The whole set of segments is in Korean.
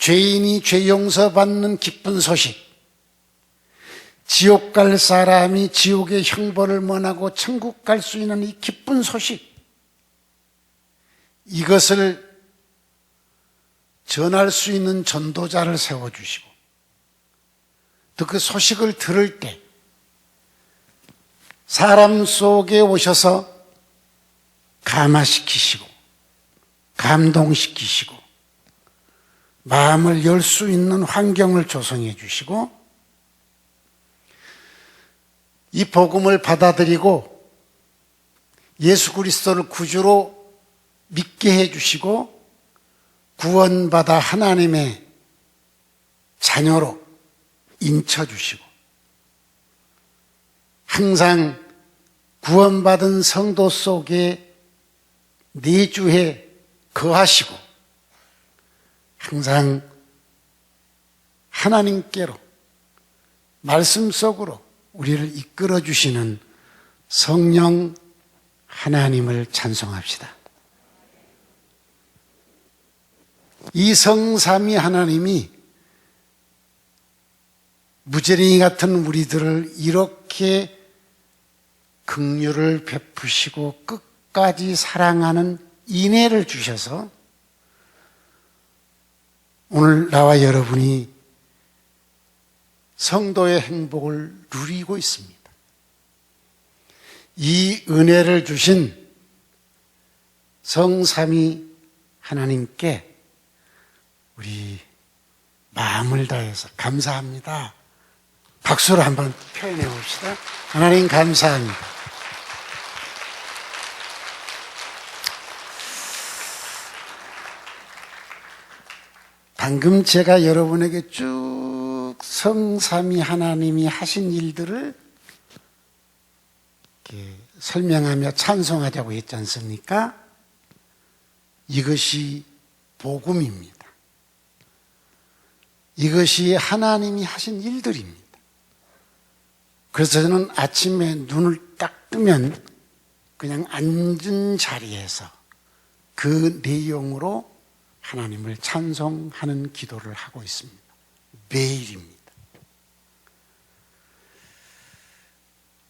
죄인이 죄 용서받는 기쁜 소식, 지옥 갈 사람이 지옥의 형벌을 면하고 천국 갈 수 있는 이 기쁜 소식, 이것을 전할 수 있는 전도자를 세워주시고, 또 그 소식을 들을 때 사람 속에 오셔서 감화시키시고 감동시키시고 마음을 열 수 있는 환경을 조성해 주시고, 이 복음을 받아들이고 예수 그리스도를 구주로 믿게 해 주시고 구원받아 하나님의 자녀로 인쳐주시고, 항상 구원받은 성도 속에 내주해 거하시고 항상 하나님께로 말씀 속으로 우리를 이끌어 주시는 성령 하나님을 찬송합시다. 이 성삼위 하나님이 무지랭이 같은 우리들을 이렇게 긍휼을 베푸시고 끝까지 사랑하는 인애를 주셔서 오늘 나와 여러분이 성도의 행복을 누리고 있습니다. 이 은혜를 주신 성삼위 하나님께 우리 마음을 다해서 감사합니다. 박수로 한번 표현해 봅시다. 하나님 감사합니다. 방금 제가 여러분에게 쭉 성삼위 하나님이 하신 일들을 이렇게 설명하며 찬송하자고 했지 않습니까? 이것이 복음입니다. 이것이 하나님이 하신 일들입니다. 그래서 저는 아침에 눈을 딱 뜨면 그냥 앉은 자리에서 그 내용으로 하나님을 찬송하는 기도를 하고 있습니다. 매일입니다.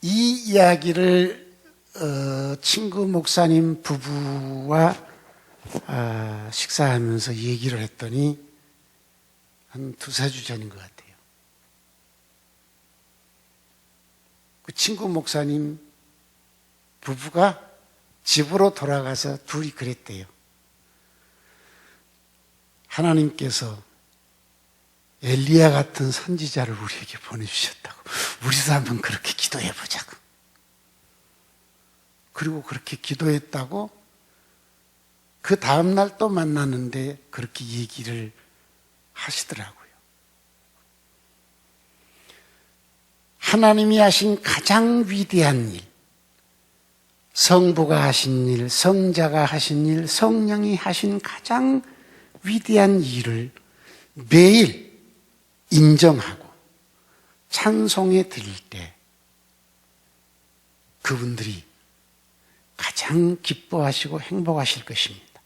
이 이야기를 친구 목사님 부부와 식사하면서 얘기를 했더니 한 두세 주 전인 것 같아요. 그 친구 목사님 부부가 집으로 돌아가서 둘이 그랬대요. 하나님께서 엘리야 같은 선지자를 우리에게 보내주셨다고. 우리도 한번 그렇게 기도해보자고. 그리고 그렇게 기도했다고 그 다음날 또 만났는데 그렇게 얘기를 하시더라고요. 하나님이 하신 가장 위대한 일, 성부가 하신 일, 성자가 하신 일, 성령이 하신 가장 위대한 일을 매일 인정하고 찬송해 드릴 때 그분들이 가장 기뻐하시고 행복하실 것입니다.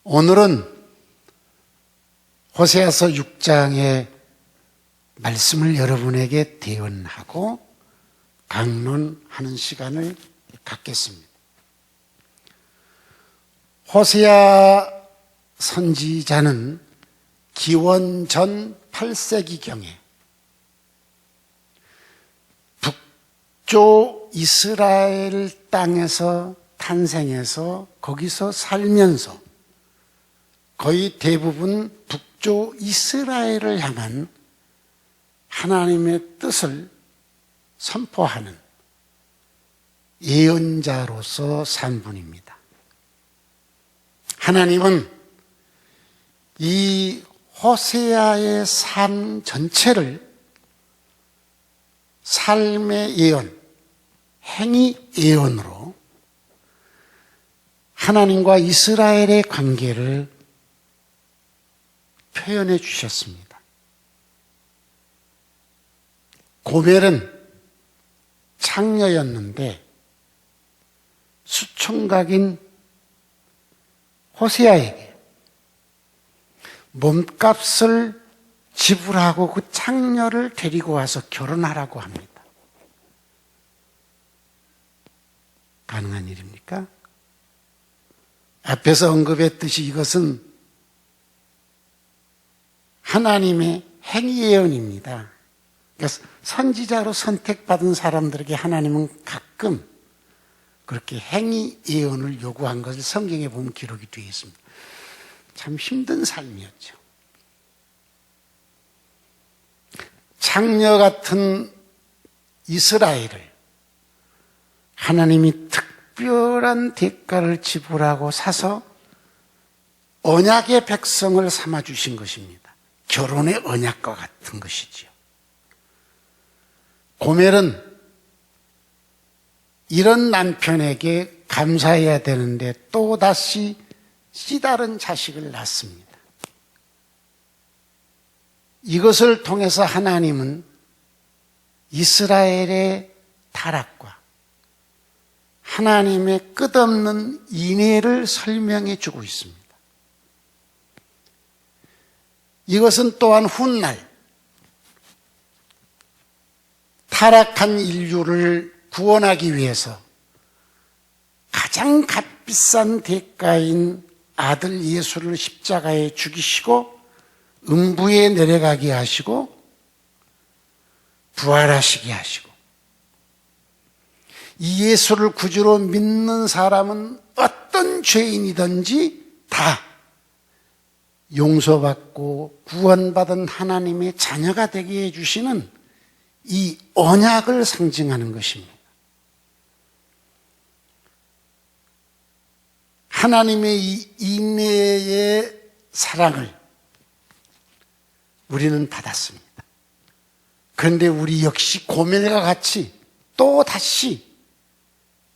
오늘은 호세아서 6장의 말씀을 여러분에게 대언하고 강론하는 시간을 갖겠습니다. 호세아 선지자는 기원 전 8세기경에 북쪽 이스라엘 땅에서 탄생해서 거기서 살면서 거의 대부분 북쪽 이스라엘을 향한 하나님의 뜻을 선포하는 예언자로서 산 분입니다. 하나님은 이 호세아의 삶 전체를 삶의 예언, 행위 예언으로 하나님과 이스라엘의 관계를 표현해 주셨습니다. 고멜은 창녀였는데 수총각인 호세아에게 몸값을 지불하고 그 창녀를 데리고 와서 결혼하라고 합니다. 가능한 일입니까? 앞에서 언급했듯이 이것은 하나님의 행위 예언입니다. 그러니까 선지자로 선택받은 사람들에게 하나님은 가끔 그렇게 행위 예언을 요구한 것을 성경에 보면 기록이 되어 있습니다. 참 힘든 삶이었죠. 창녀 같은 이스라엘을 하나님이 특별한 대가를 지불하고 사서 언약의 백성을 삼아주신 것입니다. 결혼의 언약과 같은 것이지요. 고멜은 이런 남편에게 감사해야 되는데 또다시 씨다른 자식을 낳습니다. 이것을 통해서 하나님은 이스라엘의 타락과 하나님의 끝없는 인애를 설명해 주고 있습니다. 이것은 또한 훗날 타락한 인류를 구원하기 위해서 가장 값비싼 대가인 아들 예수를 십자가에 죽이시고 음부에 내려가게 하시고 부활하시게 하시고 이 예수를 구주로 믿는 사람은 어떤 죄인이든지 다 용서받고 구원받은 하나님의 자녀가 되게 해주시는 이 언약을 상징하는 것입니다. 하나님의 이 인애의 사랑을 우리는 받았습니다. 그런데 우리 역시 고멜과 같이 또 다시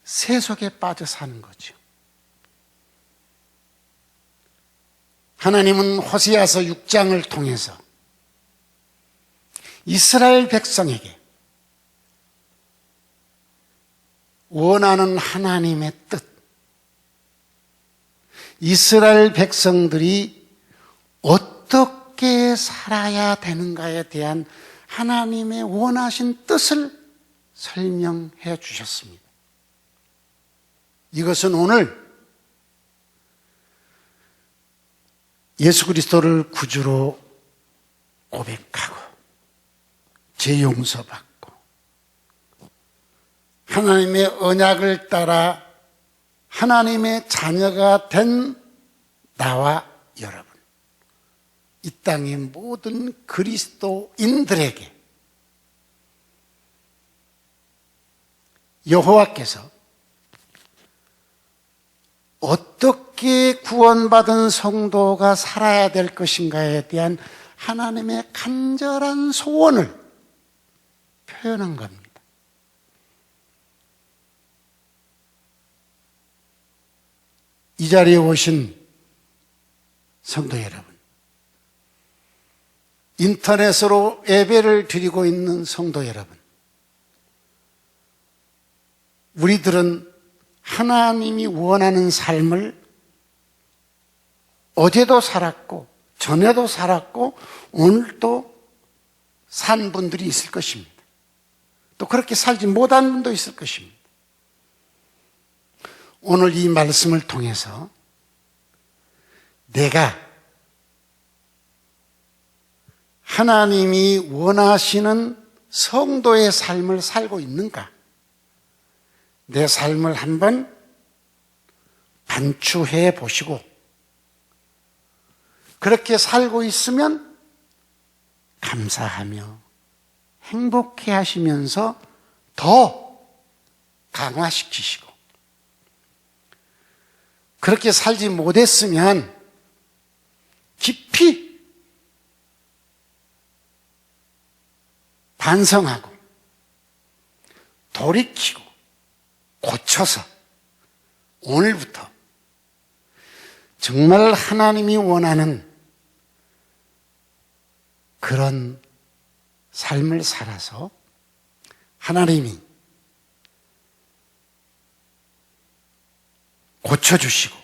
세속에 빠져 사는 거죠. 하나님은 호세아서 6장을 통해서 이스라엘 백성에게 원하는 하나님의 뜻, 이스라엘 백성들이 어떻게 살아야 되는가에 대한 하나님의 원하신 뜻을 설명해 주셨습니다. 이것은 오늘 예수 그리스도를 구주로 고백하고 죄 용서받고 하나님의 언약을 따라 하나님의 자녀가 된 나와 여러분, 이 땅의 모든 그리스도인들에게 여호와께서 어떻게 구원받은 성도가 살아야 될 것인가에 대한 하나님의 간절한 소원을 표현한 겁니다. 이 자리에 오신 성도 여러분, 인터넷으로 예배를 드리고 있는 성도 여러분, 우리들은 하나님이 원하는 삶을 어제도 살았고 전에도 살았고 오늘도 산 분들이 있을 것입니다. 또 그렇게 살지 못한 분도 있을 것입니다. 오늘 이 말씀을 통해서 내가 하나님이 원하시는 성도의 삶을 살고 있는가? 내 삶을 한번 반추해 보시고 그렇게 살고 있으면 감사하며 행복해 하시면서 더 강화시키시고 그렇게 살지 못했으면 깊이 반성하고 돌이키고 고쳐서 오늘부터 정말 하나님이 원하는 그런 삶을 살아서 하나님이 고쳐주시고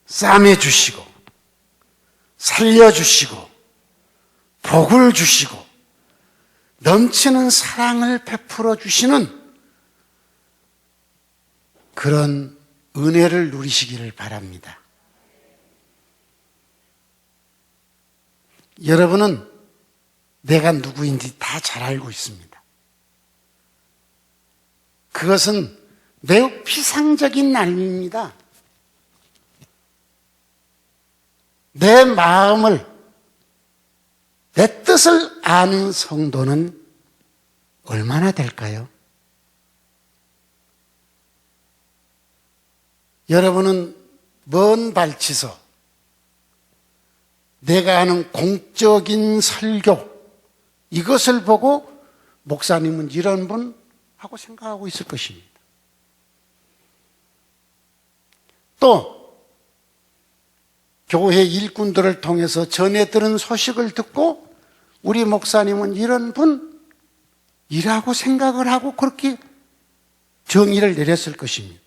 싸매주시고 살려주시고 복을 주시고 넘치는 사랑을 베풀어 주시는 그런 은혜를 누리시기를 바랍니다. 여러분은 내가 누구인지 다 잘 알고 있습니다. 그것은 매우 피상적인 삶입니다. 내 마음을, 내 뜻을 아는 성도는 얼마나 될까요? 여러분은 먼 발치서 내가 하는 공적인 설교, 이것을 보고 목사님은 이런 분 하고 생각하고 있을 것입니다. 또 교회 일꾼들을 통해서 전해 들은 소식을 듣고 우리 목사님은 이런 분이라고 생각을 하고 그렇게 정의를 내렸을 것입니다.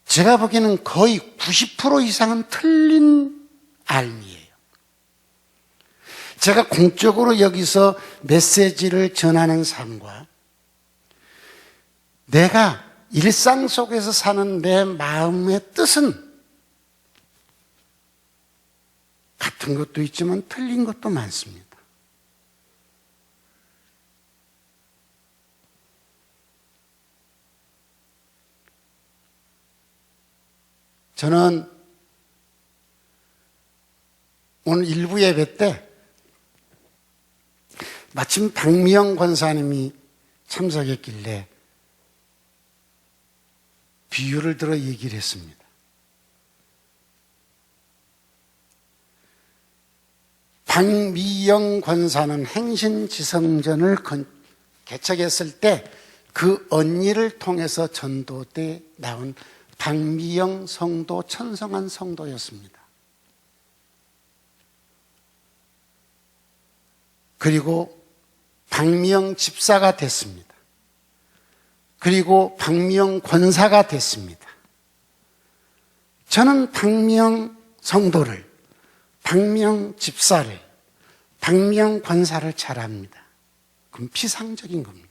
제가 보기에는 거의 90% 이상은 틀린 알미예요. 제가 공적으로 여기서 메시지를 전하는 삶과 내가 일상 속에서 사는 내 마음의 뜻은 같은 것도 있지만 틀린 것도 많습니다. 저는 오늘 일부 예배 때 마침 박미영 권사님이 참석했길래 비유를 들어 얘기를 했습니다. 박미영 권사는 행신지성전을 개척했을 때 그 언니를 통해서 전도돼 나온 박미영 성도, 천성한 성도였습니다. 그리고 박미영 집사가 됐습니다. 그리고 박미영 권사가 됐습니다. 저는 박미영 성도를, 박미영 집사를, 박미영 권사를 잘 압니다. 그럼 피상적인 겁니다.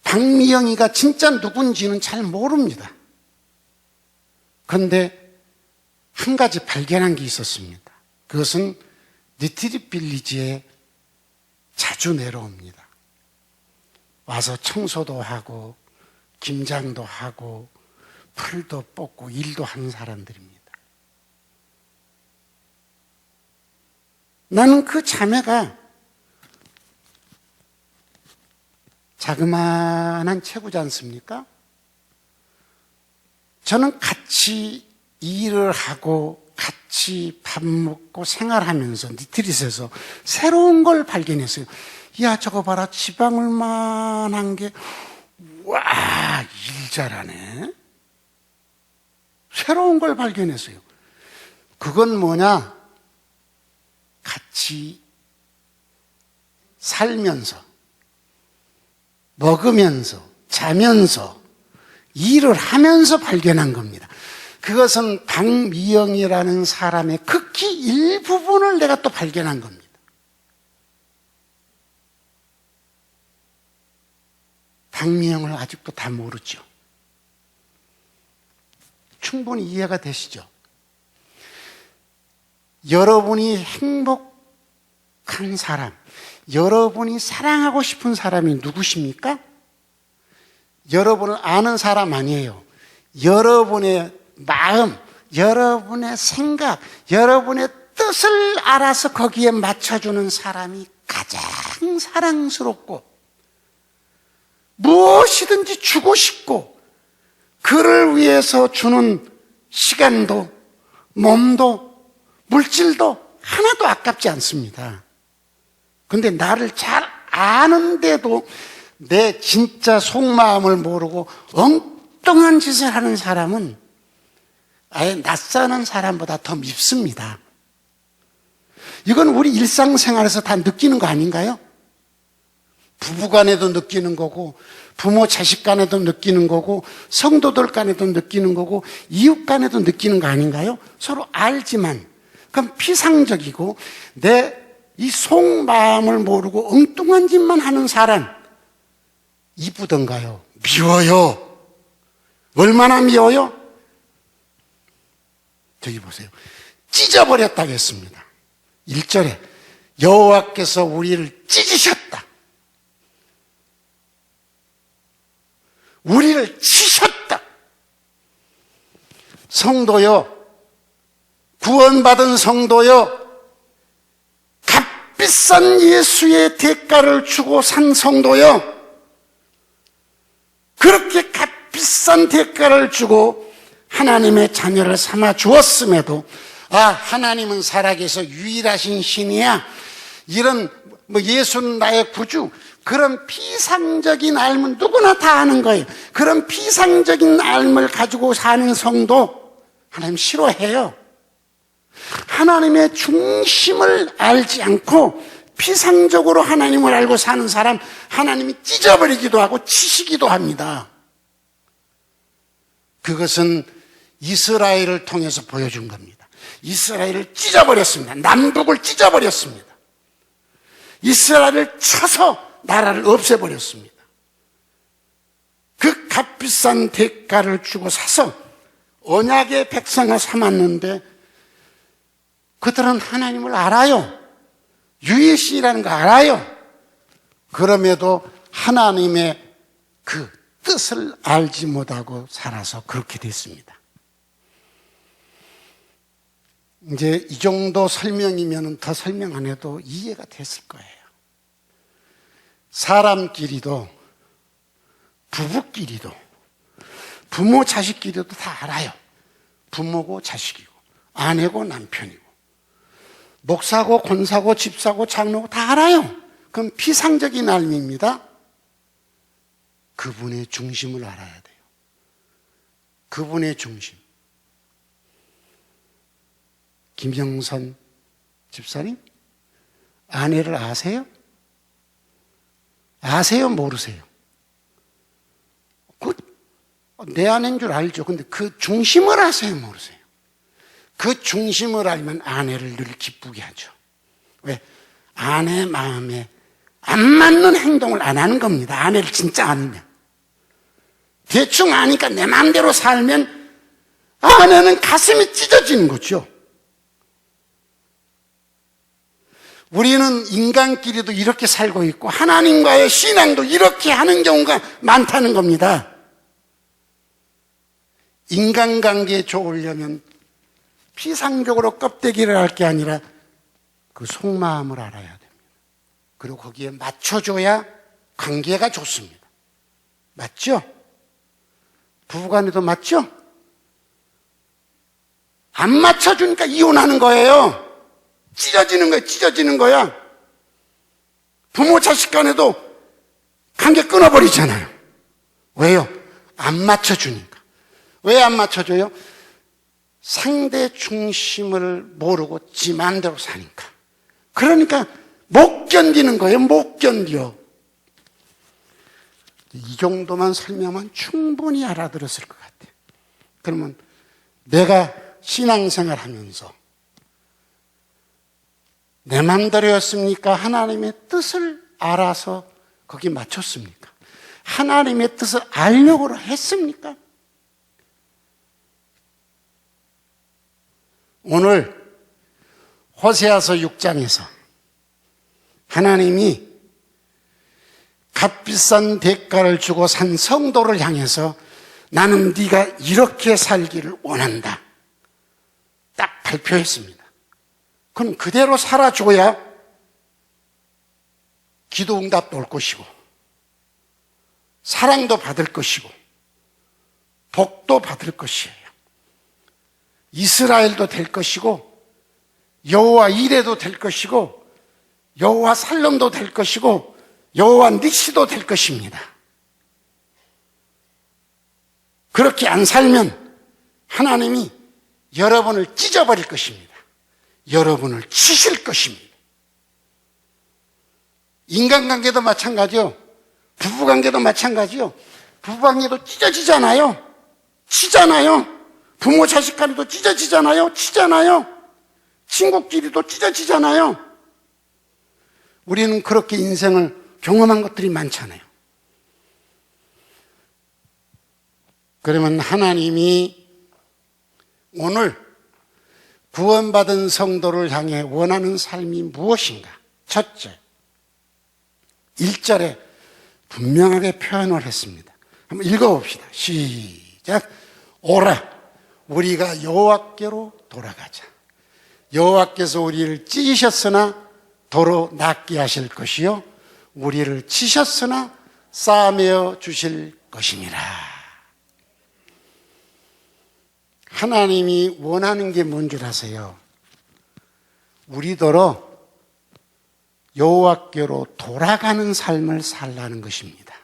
박미영이가 진짜 누군지는 잘 모릅니다. 그런데 한 가지 발견한 게 있었습니다. 그것은 리트릿 빌리지에 자주 내려옵니다. 와서 청소도 하고 김장도 하고 풀도 뽑고 일도 하는 사람들입니다. 나는 그 자매가 자그마한 체구지 않습니까? 저는 같이 일을 하고 같이 밥 먹고 생활하면서 리트릿에서 새로운 걸 발견했어요. 야, 저거 봐라. 지방을 만한 게, 와, 일 잘하네. 새로운 걸 발견했어요. 그건 뭐냐? 같이 살면서, 먹으면서, 자면서, 일을 하면서 발견한 겁니다. 그것은 박미영이라는 사람의 극히 일부분을 내가 또 발견한 겁니다. 박미영을 아직도 다 모르죠. 충분히 이해가 되시죠? 여러분이 행복한 사람, 여러분이 사랑하고 싶은 사람이 누구십니까? 여러분을 아는 사람 아니에요. 여러분의 마음, 여러분의 생각, 여러분의 뜻을 알아서 거기에 맞춰주는 사람이 가장 사랑스럽고 무엇이든지 주고 싶고 그를 위해서 주는 시간도 몸도 물질도 하나도 아깝지 않습니다. 그런데 나를 잘 아는데도 내 진짜 속마음을 모르고 엉뚱한 짓을 하는 사람은 아예 낯사는 사람보다 더 밉습니다. 이건 우리 일상생활에서 다 느끼는 거 아닌가요? 부부간에도 느끼는 거고 부모 자식 간에도 느끼는 거고 성도들 간에도 느끼는 거고 이웃 간에도 느끼는 거 아닌가요? 서로 알지만 그럼 피상적이고 내 이 속마음을 모르고 엉뚱한 짓만 하는 사람 이쁘던가요? 미워요. 얼마나 미워요? 저기 보세요. 찢어버렸다고 했습니다. 1절에 여호와께서 우리를 찢으셨다. 우리를 치셨다. 성도요, 구원받은 성도요, 값비싼 예수의 대가를 주고 산 성도요, 그렇게 값비싼 대가를 주고 하나님의 자녀를 삼아 주었음에도 하나님은 살아계서 유일하신 신이야, 이런 예수는 나의 구주, 그런 피상적인 알면 누구나 다 아는 거예요. 그런 피상적인 알을 가지고 사는 성도 하나님 싫어해요. 하나님의 중심을 알지 않고 피상적으로 하나님을 알고 사는 사람 하나님이 찢어버리기도 하고 치시기도 합니다. 그것은 이스라엘을 통해서 보여준 겁니다. 이스라엘을 찢어버렸습니다. 남북을 찢어버렸습니다. 이스라엘을 쳐서 나라를 없애버렸습니다. 그 값비싼 대가를 주고 사서 언약의 백성을 삼았는데 그들은 하나님을 알아요. 유일신이라는 거 알아요. 그럼에도 하나님의 그 뜻을 알지 못하고 살아서 그렇게 됐습니다. 이제 이 정도 설명이면 더 설명 안 해도 이해가 됐을 거예요. 사람끼리도 부부끼리도 부모 자식끼리도 다 알아요. 부모고 자식이고 아내고 남편이고 목사고 권사고 집사고 장로고 다 알아요. 그럼 피상적인 알미입니다. 그분의 중심을 알아야 돼요. 그분의 중심. 김영선 집사님, 아내를 아세요? 아세요? 모르세요? 내 아내인 줄 알죠. 근데 그 중심을 아세요? 모르세요? 그 중심을 알면 아내를 늘 기쁘게 하죠. 왜? 아내 마음에 안 맞는 행동을 안 하는 겁니다. 아내를 진짜 아니면. 대충 아니까 내 마음대로 살면 아내는 가슴이 찢어지는 거죠. 우리는 인간끼리도 이렇게 살고 있고 하나님과의 신앙도 이렇게 하는 경우가 많다는 겁니다. 인간관계에 좋으려면 피상적으로 껍데기를 알 게 아니라 그 속마음을 알아야 됩니다. 그리고 거기에 맞춰줘야 관계가 좋습니다. 맞죠? 부부간에도 맞죠? 안 맞춰주니까 이혼하는 거예요. 찢어지는 거야, 찢어지는 거야. 부모 자식 간에도 관계 끊어버리잖아요. 왜요? 안 맞춰주니까. 왜 안 맞춰줘요? 상대 중심을 모르고 지 마음대로 사니까. 그러니까 못 견디는 거예요. 못 견뎌. 이 정도만 설명하면 충분히 알아들었을 것 같아요. 그러면 내가 신앙생활 하면서 내 마음대로였습니까? 하나님의 뜻을 알아서 거기 맞췄습니까? 하나님의 뜻을 알려고 했습니까? 오늘 호세아서 6장에서 하나님이 값비싼 대가를 주고 산 성도를 향해서 나는 네가 이렇게 살기를 원한다. 딱 발표했습니다. 그럼 그대로 살아줘야 기도 응답도 올 것이고 사랑도 받을 것이고 복도 받을 것이에요. 이스라엘도 될 것이고 여호와 이레도 될 것이고 여호와 살롬도 될 것이고 여호와 니시도 될 것입니다. 그렇게 안 살면 하나님이 여러분을 찢어버릴 것입니다. 여러분을 치실 것입니다. 인간관계도 마찬가지요. 부부관계도 마찬가지요. 부부관계도 찢어지잖아요. 치잖아요. 부모 자식 간에도 찢어지잖아요. 치잖아요. 친구끼리도 찢어지잖아요. 우리는 그렇게 인생을 경험한 것들이 많잖아요. 그러면 하나님이 오늘 구원받은 성도를 향해 원하는 삶이 무엇인가? 첫째, 1절에 분명하게 표현을 했습니다. 한번 읽어봅시다. 시작. 오라, 우리가 여호와께로 돌아가자. 여호와께서 우리를 찢으셨으나 도로 낫게 하실 것이요 우리를 치셨으나 싸매어 주실 것이니라. 하나님이 원하는 게 뭔 줄 아세요? 우리더러 여호와께로 돌아가는 삶을 살라는 것입니다.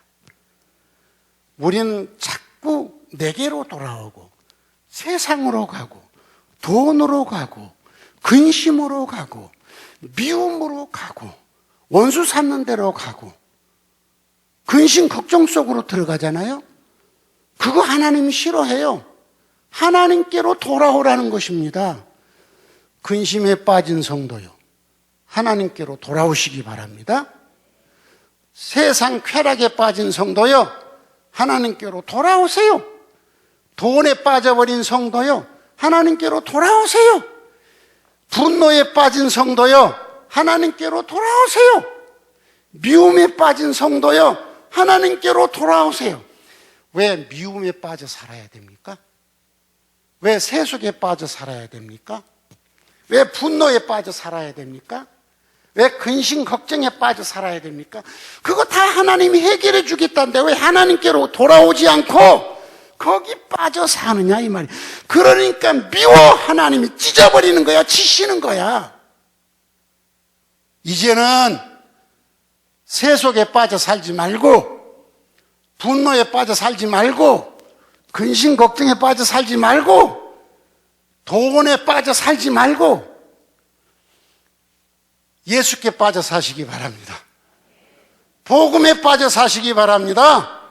우리는 자꾸 내게로 돌아오고 세상으로 가고 돈으로 가고 근심으로 가고 미움으로 가고 원수 삼는 데로 가고 근심 걱정 속으로 들어가잖아요. 그거 하나님이 싫어해요. 하나님께로 돌아오라는 것입니다. 근심에 빠진 성도요, 하나님께로 돌아오시기 바랍니다. 세상 쾌락에 빠진 성도요, 하나님께로 돌아오세요. 돈에 빠져버린 성도요, 하나님께로 돌아오세요. 분노에 빠진 성도요, 하나님께로 돌아오세요. 미움에 빠진 성도요, 하나님께로 돌아오세요. 왜 미움에 빠져 살아야 됩니까? 왜 세속에 빠져 살아야 됩니까? 왜 분노에 빠져 살아야 됩니까? 왜 근심 걱정에 빠져 살아야 됩니까? 그거 다 하나님이 해결해 주겠다는데 왜 하나님께로 돌아오지 않고 거기 빠져 사느냐 이 말이에요. 그러니까 미워 하나님이 찢어버리는 거야. 치시는 거야. 이제는 세속에 빠져 살지 말고 분노에 빠져 살지 말고 근심 걱정에 빠져 살지 말고 돈에 빠져 살지 말고 예수께 빠져 사시기 바랍니다. 복음에 빠져 사시기 바랍니다.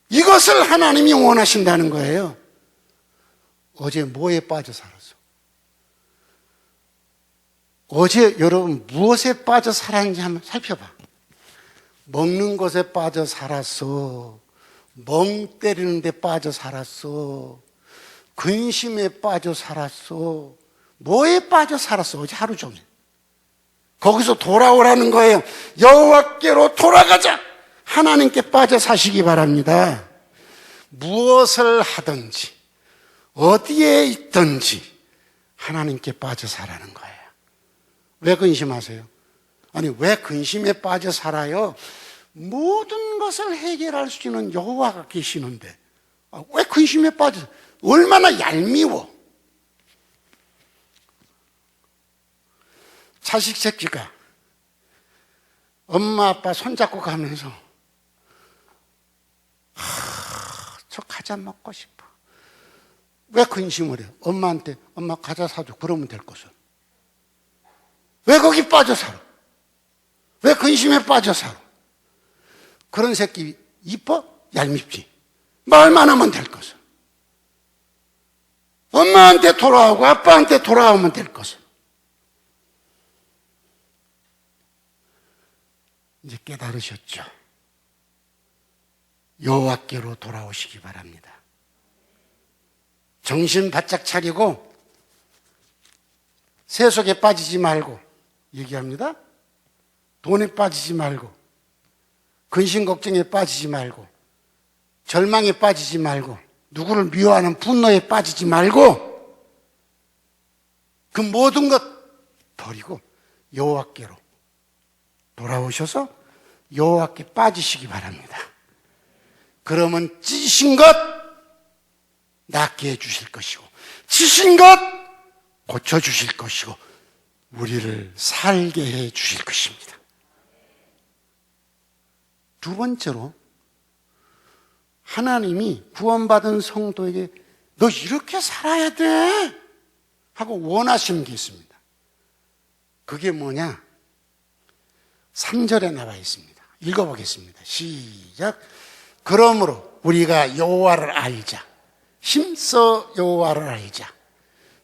이것을 하나님이 원하신다는 거예요. 어제 뭐에 빠져 살았어? 어제 여러분 무엇에 빠져 살았는지 한번 살펴봐. 먹는 것에 빠져 살았어. 멍 때리는 데 빠져 살았어. 근심에 빠져 살았어. 뭐에 빠져 살았어? 어제 하루 종일. 거기서 돌아오라는 거예요. 여호와께로 돌아가자. 하나님께 빠져 사시기 바랍니다. 무엇을 하든지 어디에 있든지 하나님께 빠져 살라는 거예요. 왜 근심하세요? 아니 왜 근심에 빠져 살아요? 모든 것을 해결할 수 있는 여호와가 계시는데 왜 근심에 빠져? 얼마나 얄미워. 자식 새끼가 엄마 아빠 손잡고 가면서 저 과자 먹고 싶어. 왜 근심을 해? 엄마한테 엄마 과자 사줘. 그러면 될 것을. 왜 거기 빠져 살아? 왜 근심에 빠져 살아? 그런 새끼 이뻐? 얄밉지. 말만 하면 될 것을. 엄마한테 돌아오고 아빠한테 돌아오면 될 것을. 이제 깨달으셨죠? 여호와께로 돌아오시기 바랍니다. 정신 바짝 차리고 세속에 빠지지 말고 얘기합니다. 돈에 빠지지 말고 근심 걱정에 빠지지 말고 절망에 빠지지 말고 누구를 미워하는 분노에 빠지지 말고 그 모든 것 버리고 여호와께로 돌아오셔서 여호와께 빠지시기 바랍니다. 그러면 찢으신 것 낫게 해주실 것이고 찢으신 것 고쳐주실 것이고 우리를 살게 해주실 것입니다. 두 번째로 하나님이 구원받은 성도에게 너 이렇게 살아야 돼 하고 원하시는 게 있습니다. 그게 뭐냐? 3절에 나와 있습니다. 읽어보겠습니다. 시작. 그러므로 우리가 여호와를 알자. 힘써 여호와를 알자.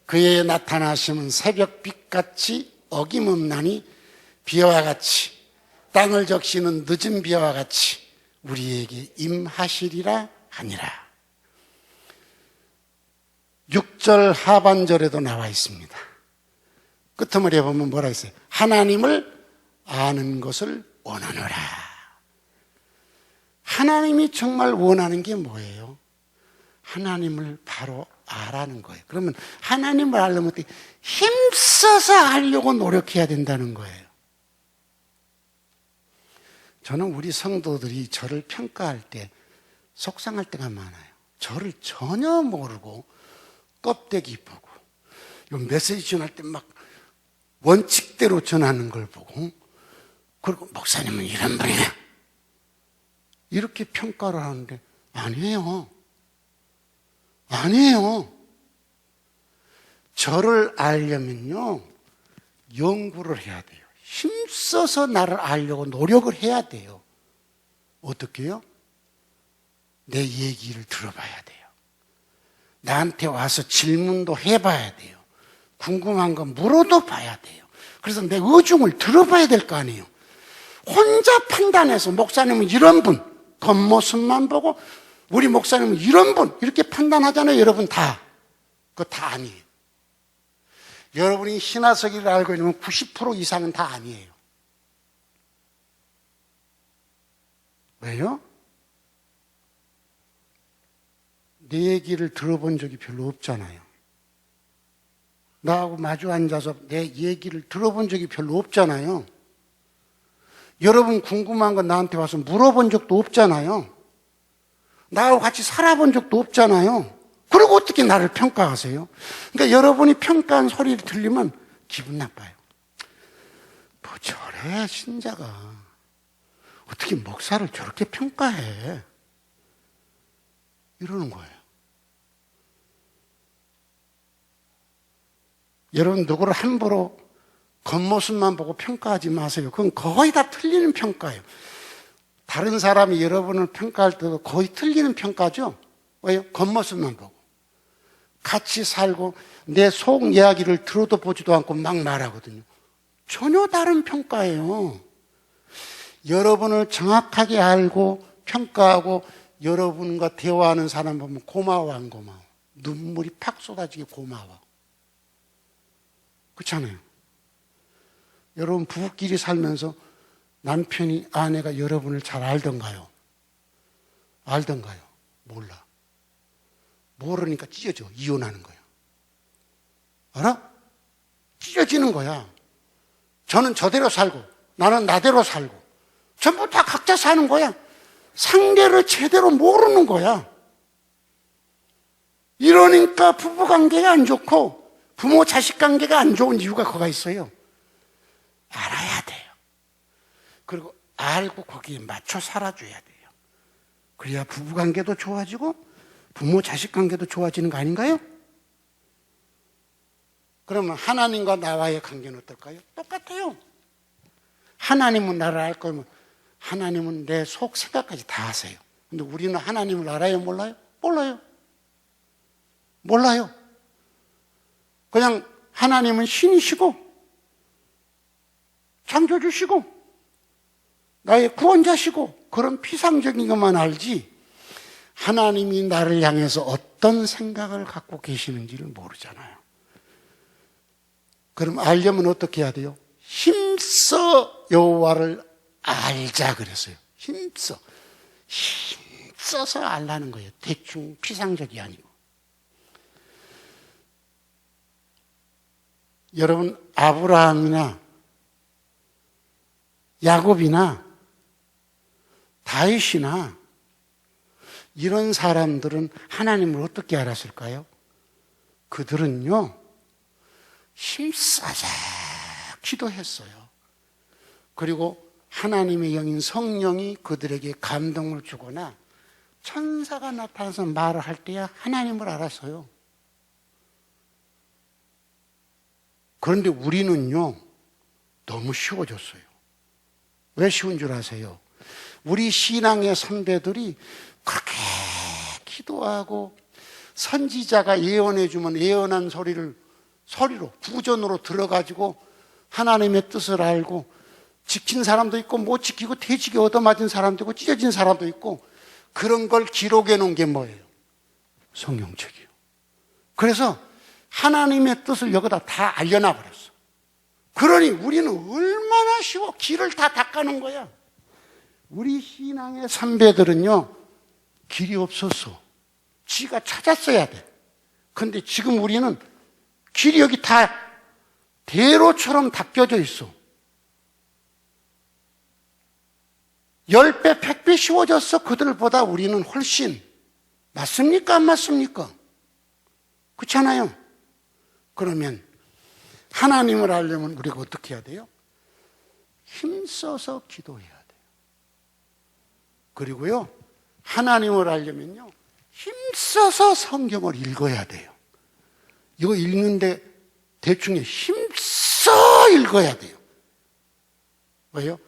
그의 나타나심은 새벽빛같이 어김없나니 비와 같이 땅을 적시는 늦은 비와 같이 우리에게 임하시리라 하니라. 6절 하반절에도 나와 있습니다. 끄트머리에 보면 뭐라 했어요? 하나님을 아는 것을 원하노라. 하나님이 정말 원하는 게 뭐예요? 하나님을 바로 알아는 거예요. 그러면 하나님을 알려면 어떻게 힘써서 알려고 노력해야 된다는 거예요. 저는 우리 성도들이 저를 평가할 때 속상할 때가 많아요. 저를 전혀 모르고 껍데기 보고 메시지 전할 때 막 원칙대로 전하는 걸 보고, 그리고 목사님은 이런 분이야 이렇게 평가를 하는데 아니에요. 아니에요. 저를 알려면요 연구를 해야 돼요. 힘써서 나를 알려고 노력을 해야 돼요. 어떻게 해요? 내 얘기를 들어봐야 돼요. 나한테 와서 질문도 해봐야 돼요. 궁금한 거 물어도 봐야 돼요. 그래서 내 의중을 들어봐야 될 거 아니에요. 혼자 판단해서 목사님은 이런 분, 겉모습만 보고 우리 목사님은 이런 분 이렇게 판단하잖아요. 여러분 다. 그거 다 아니에요. 여러분이 신화서기를 알고 있는 90% 이상은 다 아니에요. 왜요? 내 얘기를 들어본 적이 별로 없잖아요. 나하고 마주 앉아서 내 얘기를 들어본 적이 별로 없잖아요. 여러분 궁금한 건 나한테 와서 물어본 적도 없잖아요. 나하고 같이 살아본 적도 없잖아요. 그리고 어떻게 나를 평가하세요? 그러니까 여러분이 평가한 소리를 들리면 기분 나빠요. 뭐 저래 신자가 어떻게 목사를 저렇게 평가해? 이러는 거예요. 여러분 누구를 함부로 겉모습만 보고 평가하지 마세요. 그건 거의 다 틀리는 평가예요. 다른 사람이 여러분을 평가할 때도 거의 틀리는 평가죠. 왜요? 겉모습만 보고. 같이 살고 내 속 이야기를 들어도 보지도 않고 막 말하거든요. 전혀 다른 평가예요. 여러분을 정확하게 알고 평가하고 여러분과 대화하는 사람 보면 고마워 안 고마워? 눈물이 팍 쏟아지게 고마워. 그렇잖아요. 여러분 부부끼리 살면서 남편이 아내가 여러분을 잘 알던가요? 알던가요? 몰라. 모르니까 찢어져. 이혼하는 거야. 알아? 찢어지는 거야. 저는 저대로 살고 나는 나대로 살고 전부 다 각자 사는 거야. 상대를 제대로 모르는 거야. 이러니까 부부관계가 안 좋고 부모 자식 관계가 안 좋은 이유가 거기가 있어요. 알아야 돼요. 그리고 알고 거기에 맞춰 살아줘야 돼요. 그래야 부부관계도 좋아지고 부모 자식 관계도 좋아지는 거 아닌가요? 그러면 하나님과 나와의 관계는 어떨까요? 똑같아요. 하나님은 나를 알 거면 하나님은 내 속 생각까지 다 아세요. 근데 우리는 하나님을 알아요? 몰라요? 몰라요. 몰라요. 그냥 하나님은 신이시고 창조주시고 나의 구원자시고 그런 피상적인 것만 알지 하나님이 나를 향해서 어떤 생각을 갖고 계시는지를 모르잖아요. 그럼 알려면 어떻게 해야 돼요? 힘써 여호와를 알자 그랬어요. 힘써서 알라는 거예요. 대충 피상적이 아니고. 여러분 아브라함이나 야곱이나 다윗이나 이런 사람들은 하나님을 어떻게 알았을까요? 그들은요 힘써서 기도했어요. 그리고 하나님의 영인 성령이 그들에게 감동을 주거나 천사가 나타나서 말을 할 때야 하나님을 알았어요. 그런데 우리는요 너무 쉬워졌어요. 왜 쉬운 줄 아세요? 우리 신앙의 선배들이 그렇게 기도하고 선지자가 예언해주면 예언한 소리로 부전으로 들어가지고 하나님의 뜻을 알고 지킨 사람도 있고 못 지키고 퇴직에 얻어맞은 사람도 있고 찢어진 사람도 있고 그런 걸 기록해 놓은 게 뭐예요? 성경책이에요. 그래서 하나님의 뜻을 여기다 다 알려놔 버렸어. 그러니 우리는 얼마나 쉬워. 길을 다 닦아놓은 거야. 우리 신앙의 선배들은요, 길이 없었어. 지가 찾았어야 돼. 근데 지금 우리는 길이 여기 다 대로처럼 닦여져 있어. 10배, 100배 쉬워졌어. 그들보다 우리는 훨씬. 맞습니까? 안 맞습니까? 그렇잖아요. 그러면 하나님을 알려면 우리가 어떻게 해야 돼요? 힘써서 기도해야 돼요. 그리고요, 하나님을 알려면요, 힘써서 성경을 읽어야 돼요. 이거 읽는데 대충 힘써 읽어야 돼요. 왜요?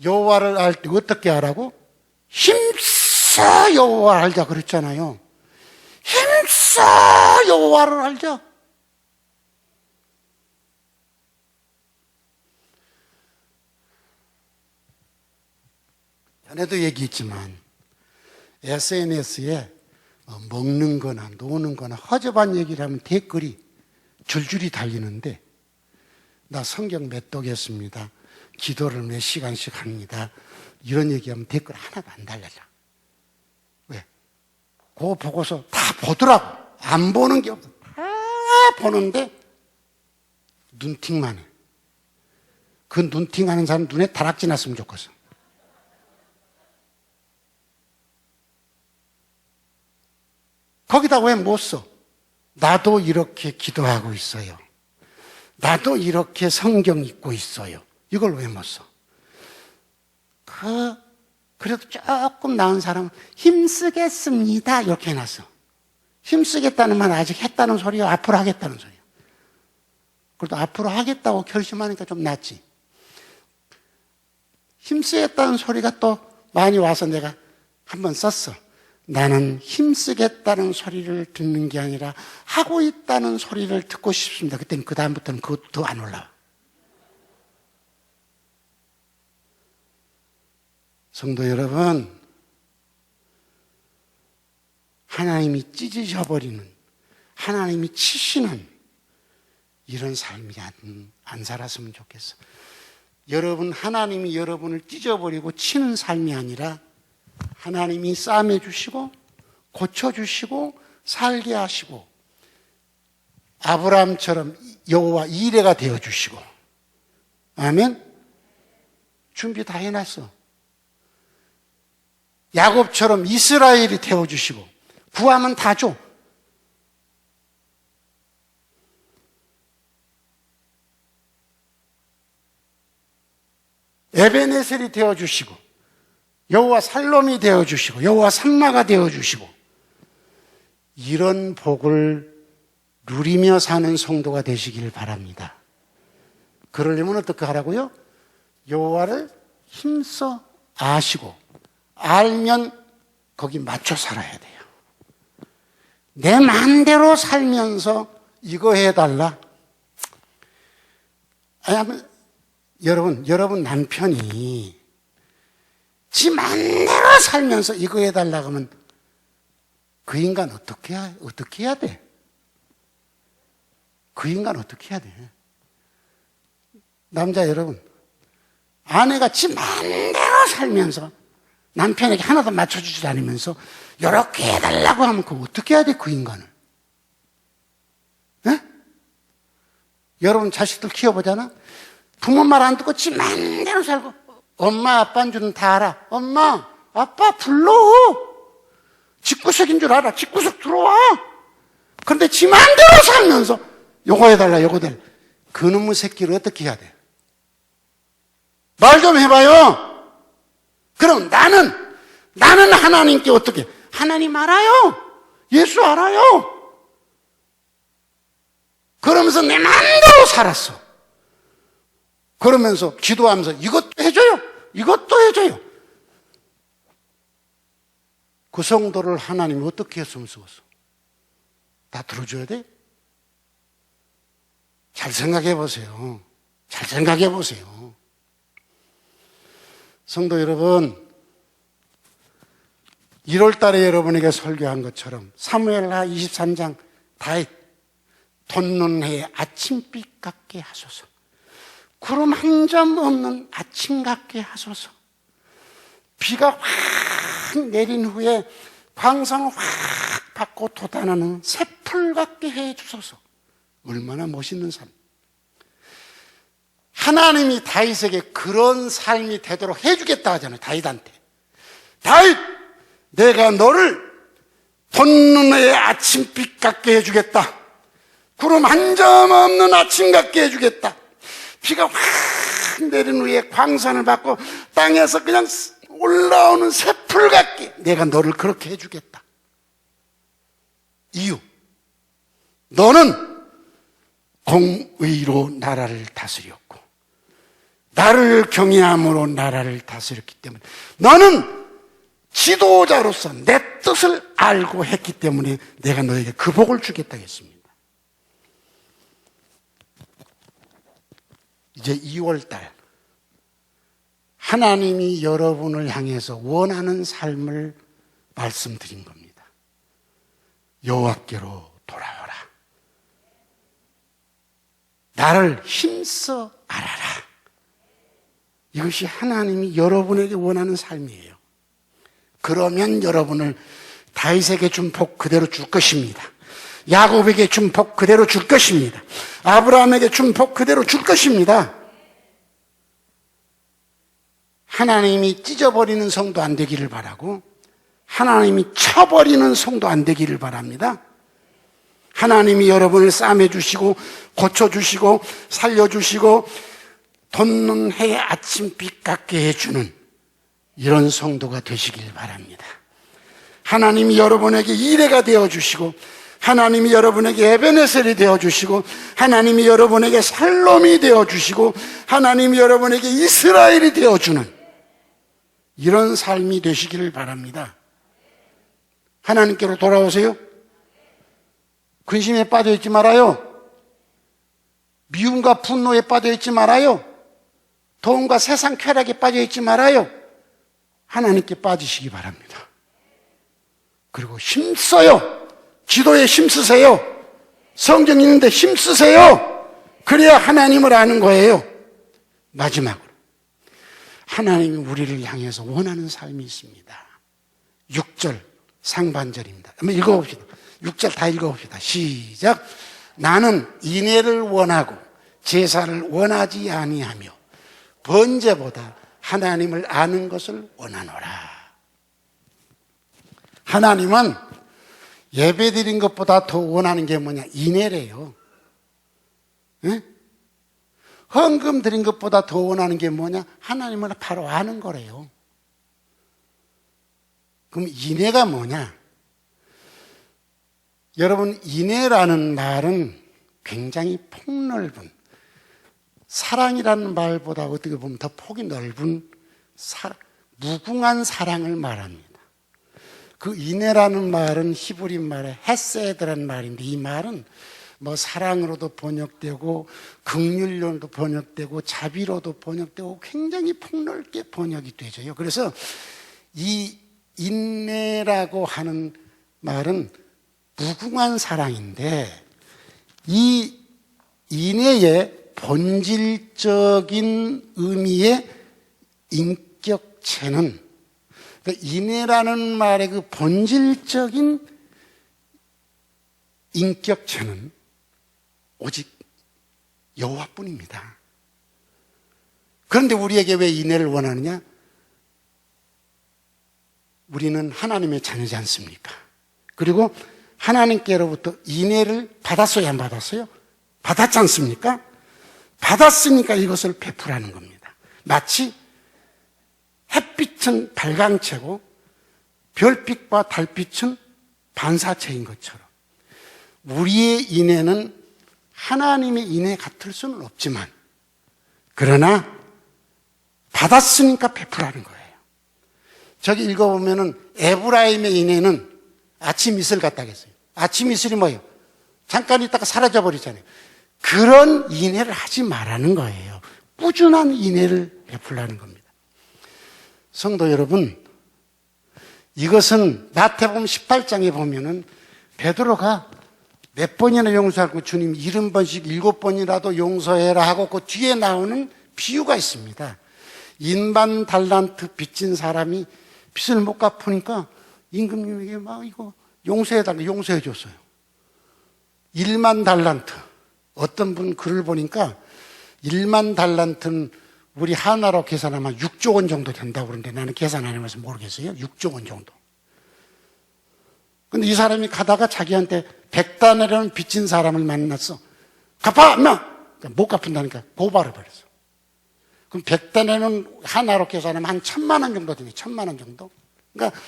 여호와를 알 때 어떻게 하라고? 힘써 여호와를 알자 그랬잖아요. 힘써 여호와를 알자. 전에도 얘기했지만 SNS에 먹는 거나 노는 거나 허접한 얘기를 하면 댓글이 줄줄이 달리는데, 나 성경 몇 독했습니다, 기도를 몇 시간씩 합니다, 이런 얘기하면 댓글 하나도 안 달려져. 왜? 그거 보고서 다 보더라고. 안 보는 게 없어. 다 보는데 눈팅만 해. 그 눈팅하는 사람 눈에 다락지 났으면 좋겠어. 거기다 왜 못 써? 나도 이렇게 기도하고 있어요. 나도 이렇게 성경 읽고 있어요. 이걸 왜 못 써? 그래도 조금 나은 사람은 힘쓰겠습니다 이렇게 해놨어. 힘쓰겠다는 말 아직 했다는 소리야? 앞으로 하겠다는 소리야? 그래도 앞으로 하겠다고 결심하니까 좀 낫지. 힘쓰겠다는 소리가 또 많이 와서 내가 한번 썼어. 나는 힘쓰겠다는 소리를 듣는 게 아니라 하고 있다는 소리를 듣고 싶습니다. 그때는 그 다음부터는 그것도 안 올라와. 성도 여러분, 하나님이 찢으셔버리는, 하나님이 치시는 이런 삶이 안 살았으면 좋겠어. 여러분, 하나님이 여러분을 찢어버리고 치는 삶이 아니라 하나님이 싸매주시고 고쳐주시고 살게 하시고 아브라함처럼 여호와 이레가 되어주시고, 아멘? 준비 다 해놨어. 야곱처럼 이스라엘이 되어주시고 구하면 다 줘. 에베네셀이 되어주시고 여호와 살롬이 되어주시고 여호와 삼마가 되어주시고, 이런 복을 누리며 사는 성도가 되시길 바랍니다. 그러려면 어떻게 하라고요? 여호와를 힘써 아시고, 알면 거기 맞춰 살아야 돼요. 내 마음대로 살면서 이거 해달라. 여러분 남편이 지 맘대로 살면서 이거 해달라고 하면 그 인간 어떻게 해야 돼? 그 인간 어떻게 해야 돼? 남자 여러분, 아내가 지 맘대로 살면서 남편에게 하나도 맞춰주지 않으면서 이렇게 해달라고 하면 그거 어떻게 해야 돼, 그 인간을? 네? 여러분 자식들 키워보잖아? 부모 말 안 듣고 지 맘대로 살고, 엄마 아빠인 줄은 다 알아. 엄마 아빠 불러. 집구석인 줄 알아. 집구석 들어와. 그런데 지 맘대로 살면서 요거 해달라 요거 해달라. 그놈의 새끼를 어떻게 해야 돼? 말 좀 해봐요. 그럼 나는 하나님께 어떻게? 하나님 알아요. 예수 알아요. 그러면서 내 마음대로 살았어. 그러면서 기도하면서 이것도 해줘요. 이것도 해줘요. 그 성도를 하나님이 어떻게 했으면 쓰겠어? 다 들어줘야 돼? 잘 생각해 보세요. 잘 생각해 보세요. 성도 여러분, 1월 달에 여러분에게 설교한 것처럼 사무엘하 23장 다윗 돋는 해에 아침빛 같게 하소서. 구름 한 점 없는 아침 같게 하소서. 비가 확 내린 후에 광선을 확 받고 돋아나는 새풀 같게 해 주소서. 얼마나 멋있는 삶. 하나님이 다윗에게 그런 삶이 되도록 해주겠다 하잖아요. 다윗한테. 다윗, 내가 너를 돋는 해의 아침빛 같게 해주겠다. 구름 한 점 없는 아침 같게 해주겠다. 비가 확 내린 후에 광선을 받고 땅에서 그냥 올라오는 새풀 같게 내가 너를 그렇게 해주겠다. 이유, 너는 공의로 나라를 다스렸고 나를 경외함으로 나라를 다스렸기 때문에 너는 지도자로서 내 뜻을 알고 했기 때문에 내가 너에게 그 복을 주겠다 했습니다. 이제 2월달 하나님이 여러분을 향해서 원하는 삶을 말씀드린 겁니다. 여호와께로 돌아오라. 나를 힘써 알아라. 이것이 하나님이 여러분에게 원하는 삶이에요. 그러면 여러분을 다윗에게 준 복 그대로 줄 것입니다. 야곱에게 준 복 그대로 줄 것입니다. 아브라함에게 준 복 그대로 줄 것입니다. 하나님이 찢어버리는 성도 안 되기를 바라고 하나님이 쳐버리는 성도 안 되기를 바랍니다. 하나님이 여러분을 싸매주시고 고쳐주시고 살려주시고 돋는 해의 아침빛 같게 해주는 이런 성도가 되시길 바랍니다. 하나님이 여러분에게 이레가 되어주시고 하나님이 여러분에게 에베네셀이 되어주시고 하나님이 여러분에게 살롬이 되어주시고 하나님이 여러분에게 이스라엘이 되어주는 이런 삶이 되시기를 바랍니다. 하나님께로 돌아오세요. 근심에 빠져있지 말아요. 미움과 분노에 빠져있지 말아요. 도움과 세상 쾌락에 빠져있지 말아요. 하나님께 빠지시기 바랍니다. 그리고 힘써요. 기도에 힘쓰세요. 성경 읽는데 힘쓰세요. 그래야 하나님을 아는 거예요. 마지막으로 하나님이 우리를 향해서 원하는 삶이 있습니다. 6절 상반절입니다. 한번 읽어봅시다. 6절 다 읽어봅시다. 시작. 나는 인애를 원하고 제사를 원하지 아니하며 번제보다 하나님을 아는 것을 원하노라. 하나님은 예배드린 것보다 더 원하는 게 뭐냐? 인애래요. 응? 헌금 드린 것보다 더 원하는 게 뭐냐? 하나님을 바로 아는 거래요. 그럼 인애가 뭐냐? 여러분, 인애라는 말은 굉장히 폭넓은, 사랑이라는 말보다 어떻게 보면 더 폭이 넓은 무궁한 사랑을 말합니다. 그 인애라는 말은 히브리 말에 헤세드라는 말인데, 이 말은 뭐 사랑으로도 번역되고 긍휼로도 번역되고 자비로도 번역되고 굉장히 폭넓게 번역이 되죠. 그래서 이 인애라고 하는 말은 무궁한 사랑인데, 이 인애의 본질적인 의미의 인격체는, 그러니까 인애라는 말의 그 본질적인 인격체는 오직 여호와뿐입니다. 그런데 우리에게 왜 인애를 원하느냐? 우리는 하나님의 자녀지 않습니까? 그리고 하나님께로부터 인애를 받았어요, 안 받았어요? 받았지 않습니까? 받았으니까 이것을 베풀하는 겁니다. 마치 햇빛은 발광체고 별빛과 달빛은 반사체인 것처럼 우리의 인애는 하나님의 인애 같을 수는 없지만, 그러나 받았으니까 베풀하는 거예요. 저기 읽어보면은 에브라임의 인애는 아침 이슬 같다고 했어요. 아침 이슬이 뭐예요? 잠깐 있다가 사라져 버리잖아요. 그런 인애를 하지 말라는 거예요. 꾸준한 인애를 베풀라는 겁니다. 성도 여러분, 이것은 마태복음 18장에 보면은 베드로가 몇 번이나 용서하고 주님 70번씩 7번이라도 용서해라 하고 그 뒤에 나오는 비유가 있습니다. 인반 달란트 빚진 사람이 빚을 못 갚으니까 임금님에게 막 이거 용서해달라고 용서해 줬어요. 1만 달란트. 어떤 분 글을 보니까 1만 달란트는 우리 하나로 계산하면 6조 원 정도 된다고 그러는데 나는 계산 안 해봐서 모르겠어요. 6조 원 정도. 근데 이 사람이 가다가 자기한테 100다나리온 빚진 사람을 만났어. 갚아! 못 갚는다니까 고발을 버렸어. 그럼 100다나리온 하나로 계산하면 한 1000만 원 정도 되네. 1000만 원 정도. 그러니까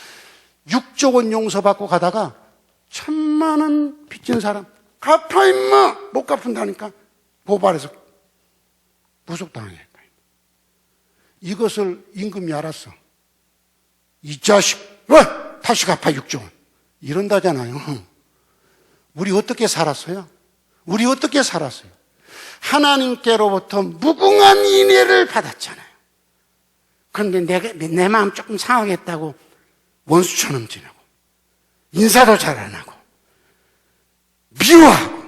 6조 원 용서받고 가다가 1000만 원 빚진 사람 갚아 임마! 못 갚는다니까 고발해서 구속당하니까. 이것을 임금이 알았어. 이 자식, 왜? 다시 갚아 6조 원. 이런다잖아요. 우리 어떻게 살았어요? 우리 어떻게 살았어요? 하나님께로부터 무궁한 인애를 받았잖아요. 그런데 내 마음 조금 상하겠다고 원수처럼 지내고 인사도 잘 안 하고 미워하고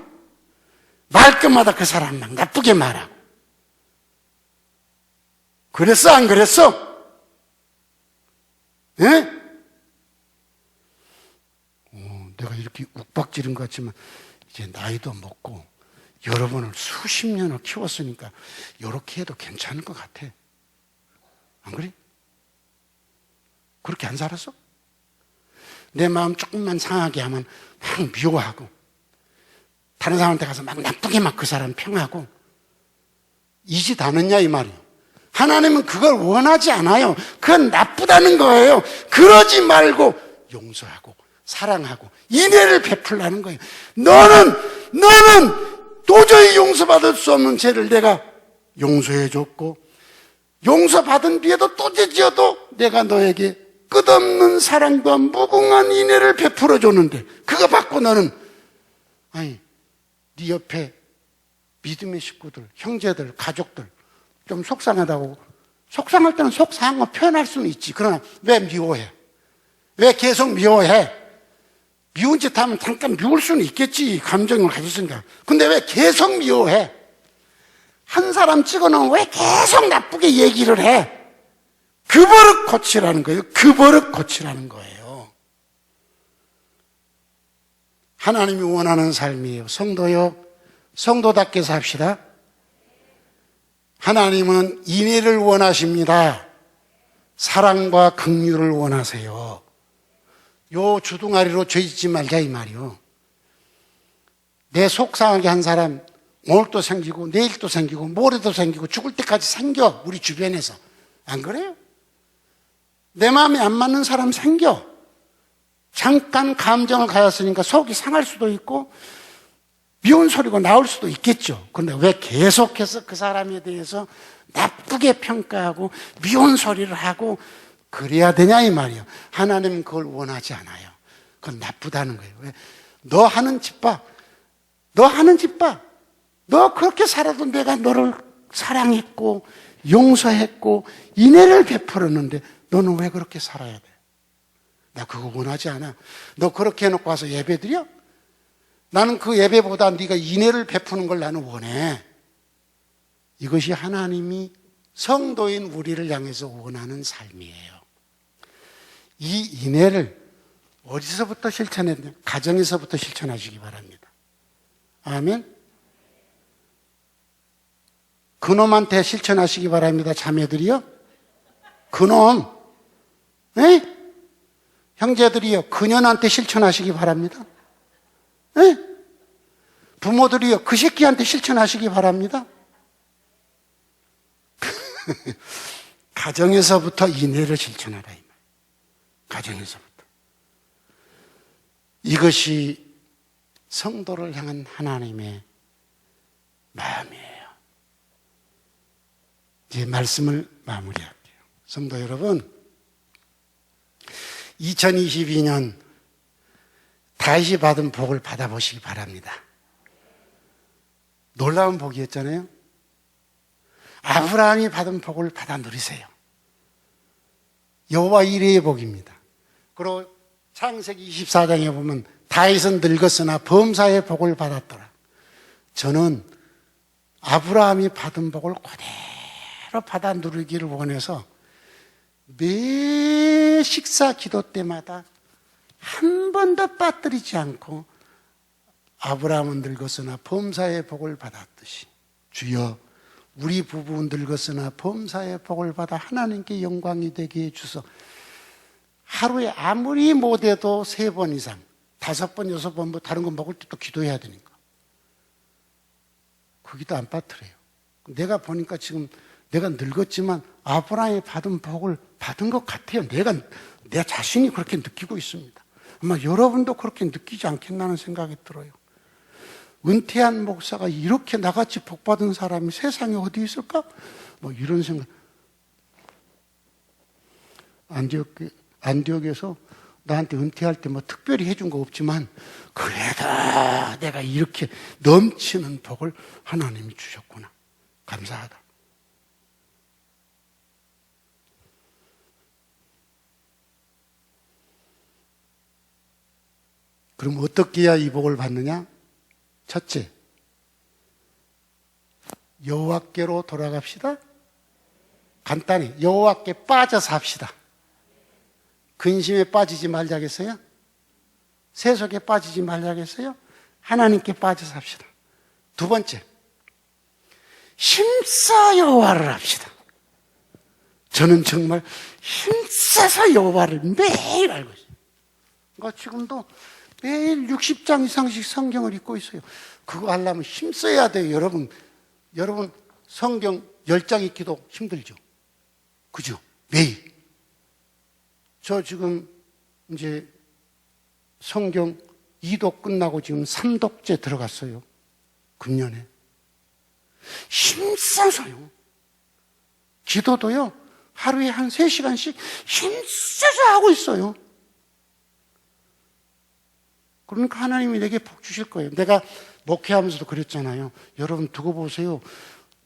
말끝마다 그 사람 막 나쁘게 말하고 그랬어 안 그랬어? 예? 내가 이렇게 욱박지른 것 같지만 이제 나이도 먹고 여러분을 수십 년을 키웠으니까 이렇게 해도 괜찮을 것 같아. 안 그래? 그렇게 안 살았어? 내 마음 조금만 상하게 하면 막 미워하고 다른 사람한테 가서 막 나쁘게 막 그 사람 평하고 이 짓 안 했냐 이 말이에요. 하나님은 그걸 원하지 않아요. 그건 나쁘다는 거예요. 그러지 말고 용서하고 사랑하고 인애를 베풀라는 거예요. 너는 도저히 용서받을 수 없는 죄를 내가 용서해 줬고 용서받은 뒤에도 또 죄지어도 내가 너에게 끝없는 사랑과 무궁한 인애를 베풀어 줬는데 그거 받고 너는 아니 네 옆에 믿음의 식구들, 형제들, 가족들 좀 속상하다고 속상할 때는 속상한 거 표현할 수는 있지. 그러나 왜 미워해? 왜 계속 미워해? 미운 짓 하면 잠깐 미울 수는 있겠지. 감정을 가졌으니까. 근데 왜 계속 미워해? 한 사람 찍어놓으면 왜 계속 나쁘게 얘기를 해? 그 버릇 고치라는 거예요. 그 버릇 고치라는 거예요. 하나님이 원하는 삶이에요. 성도요. 성도답게 삽시다. 하나님은 인애를 원하십니다. 사랑과 긍휼을 원하세요. 요 주둥아리로 죄짓지 말자 이 말이요. 내 속상하게 한 사람 오늘 또 생기고 내일 또 생기고 모레도 생기고 죽을 때까지 생겨. 우리 주변에서. 안 그래요? 내 마음에 안 맞는 사람 생겨. 잠깐 감정을 가졌으니까 속이 상할 수도 있고 미운 소리가 나올 수도 있겠죠. 그런데 왜 계속해서 그 사람에 대해서 나쁘게 평가하고 미운 소리를 하고 그래야 되냐 이 말이에요. 하나님은 그걸 원하지 않아요. 그건 나쁘다는 거예요. 왜? 너 하는 짓 봐. 너 그렇게 살아도 내가 너를 사랑했고 용서했고 인애를 베풀었는데 너는 왜 그렇게 살아야 돼? 나 그거 원하지 않아. 너 그렇게 해놓고 와서 예배 드려? 나는 그 예배보다 네가 인애를 베푸는 걸 나는 원해. 이것이 하나님이 성도인 우리를 향해서 원하는 삶이에요. 이 인애를 어디서부터 실천했냐? 가정에서부터 실천하시기 바랍니다. 아멘. 그놈한테 실천하시기 바랍니다. 자매들이요. 그놈. 에? 형제들이요. 그년한테 실천하시기 바랍니다. 에? 부모들이요. 그 새끼한테 실천하시기 바랍니다. 가정에서부터 인애를 실천하라 이 말. 가정에서부터. 이것이 성도를 향한 하나님의 마음이에요. 이제 말씀을 마무리할게요. 성도 여러분, 2022년 다윗이 받은 복을 받아보시기 바랍니다. 놀라운 복이었잖아요. 아브라함이 받은 복을 받아 누리세요. 여호와 이레의 복입니다. 그리고 창세기 24장에 보면 다윗은 늙었으나 범사의 복을 받았더라. 저는 아브라함이 받은 복을 그대로 받아 누리기를 원해서 매 식사 기도 때마다 한 번도 빠뜨리지 않고 아브라함은 늙었으나 범사의 복을 받았듯이 주여 우리 부부는 늙었으나 범사의 복을 받아 하나님께 영광이 되게 해주소. 하루에 아무리 못해도 3번 이상 5번, 6번 뭐 다른 거 먹을 때 또 기도해야 되니까 거기도 안 빠뜨려요. 내가 보니까 지금 내가 늙었지만 아브라함이 받은 복을 받은 것 같아요. 내 자신이 그렇게 느끼고 있습니다. 아마 여러분도 그렇게 느끼지 않겠나는 생각이 들어요. 은퇴한 목사가 이렇게 나같이 복받은 사람이 세상에 어디 있을까? 뭐 이런 생각. 안디옥에서 나한테 은퇴할 때 뭐 특별히 해준 거 없지만 그래도 내가 이렇게 넘치는 복을 하나님이 주셨구나. 감사하다. 그럼 어떻게 해야 이 복을 받느냐? 첫째, 여호와께로 돌아갑시다. 간단히 여호와께 빠져서 합시다. 근심에 빠지지 말자겠어요? 세속에 빠지지 말자겠어요? 하나님께 빠져서 합시다. 두 번째, 힘써 여호와를 합시다. 저는 정말 힘써서 여호와를 매일 알고 있어요. 그러니까 지금도 매일 60장 이상씩 성경을 읽고 있어요. 그거 하려면 힘써야 돼요. 여러분 성경 10장 읽기도 힘들죠. 그죠? 매일. 저 지금 이제 성경 2도 끝나고 지금 3독째 들어갔어요. 금년에. 힘써서요. 기도도요. 하루에 한 3시간씩 힘써서 하고 있어요. 그러니까 하나님이 내게 복 주실 거예요. 내가 목회하면서도 그랬잖아요. 여러분 두고 보세요.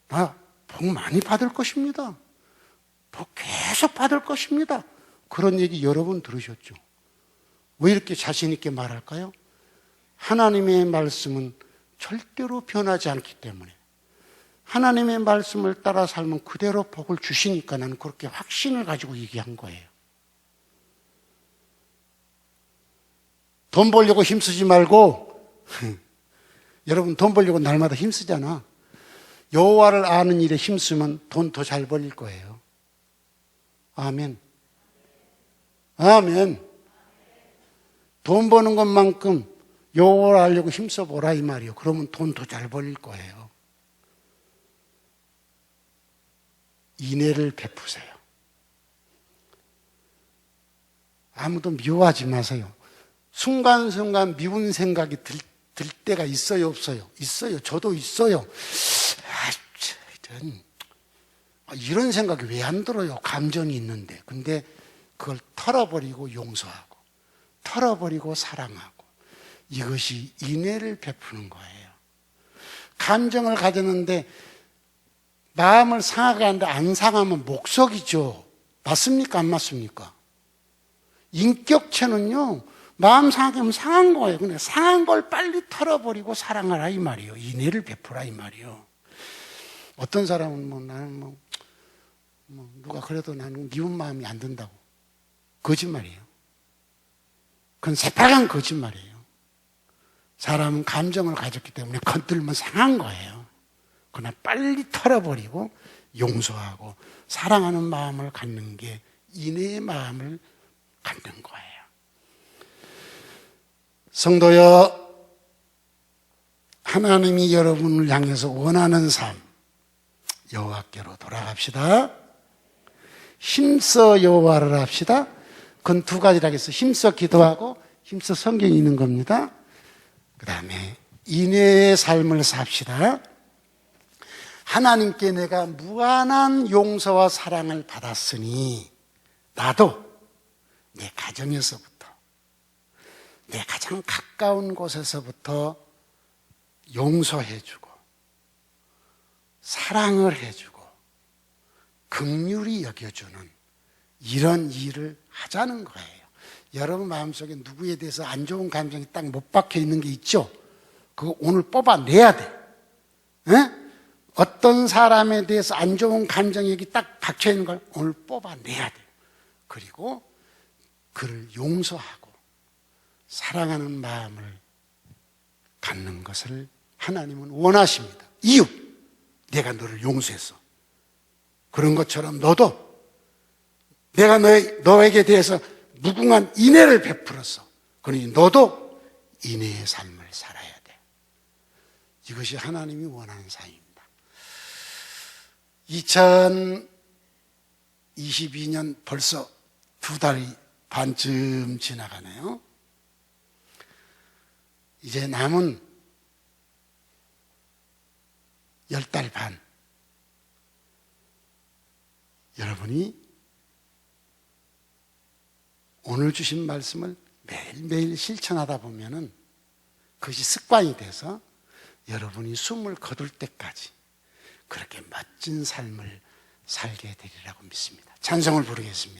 나 복 많이 받을 것입니다. 복 계속 받을 것입니다. 그런 얘기 여러분 들으셨죠? 왜 이렇게 자신 있게 말할까요? 하나님의 말씀은 절대로 변하지 않기 때문에 하나님의 말씀을 따라 살면 그대로 복을 주시니까 나는 그렇게 확신을 가지고 얘기한 거예요. 돈 벌려고 힘쓰지 말고 여러분 돈 벌려고 날마다 힘쓰잖아. 여호와를 아는 일에 힘쓰면 돈 더 잘 벌릴 거예요. 아멘. 아멘. 돈 버는 것만큼 여호와를 알려고 힘써보라 이 말이요. 그러면 돈 더 잘 벌릴 거예요. 인애를 베푸세요. 아무도 미워하지 마세요. 순간순간 미운 생각이 들 때가 있어요, 없어요? 있어요. 저도 있어요. 이런 생각이 왜 안 들어요? 감정이 있는데. 근데 그걸 털어버리고 용서하고, 털어버리고 사랑하고, 이것이 인애를 베푸는 거예요. 감정을 가졌는데 마음을 상하게 하는데 안 상하면 목석이죠. 맞습니까? 안 맞습니까? 인격체는요, 마음 상하게 하면 상한 거예요. 근데 상한 걸 빨리 털어버리고 사랑하라 이 말이에요. 인애를 베푸라 이 말이에요. 어떤 사람은 나는 누가 그래도 나는 미운 마음이 안 든다고. 거짓말이에요. 그건 새빨간 거짓말이에요. 사람은 감정을 가졌기 때문에 건들면 상한 거예요. 그러나 빨리 털어버리고 용서하고 사랑하는 마음을 갖는 게 인애의 마음을 갖는 거예요. 성도여, 하나님이 여러분을 향해서 원하는 삶, 여호와께로 돌아갑시다. 힘써 여호와를 합시다. 그건 두 가지라겠어요. 힘써 기도하고 힘써 성경 읽는 겁니다. 그 다음에 인애의 삶을 삽시다. 하나님께 내가 무한한 용서와 사랑을 받았으니 나도 내 가정에서부터, 내 가장 가까운 곳에서부터 용서해주고 사랑을 해주고 긍휼히 여겨주는 이런 일을 하자는 거예요. 여러분 마음속에 누구에 대해서 안 좋은 감정이 딱 못 박혀 있는 게 있죠? 그거 오늘 뽑아내야 돼. 에? 어떤 사람에 대해서 안 좋은 감정이 여기 딱 박혀 있는 걸 오늘 뽑아내야 돼요. 그리고 그를 용서하고 사랑하는 마음을 갖는 것을 하나님은 원하십니다. 이유, 내가 너를 용서했어. 그런 것처럼 너도 내가 너에게 대해서 무궁한 인애를 베풀었어. 그러니 너도 인애의 삶을 살아야 돼. 이것이 하나님이 원하는 삶입니다. 2022년 벌써 2달이 반쯤 지나가네요. 이제 남은 10달 반. 여러분이 오늘 주신 말씀을 매일매일 실천하다 보면은 그것이 습관이 돼서 여러분이 숨을 거둘 때까지 그렇게 멋진 삶을 살게 되리라고 믿습니다. 찬송을 부르겠습니다.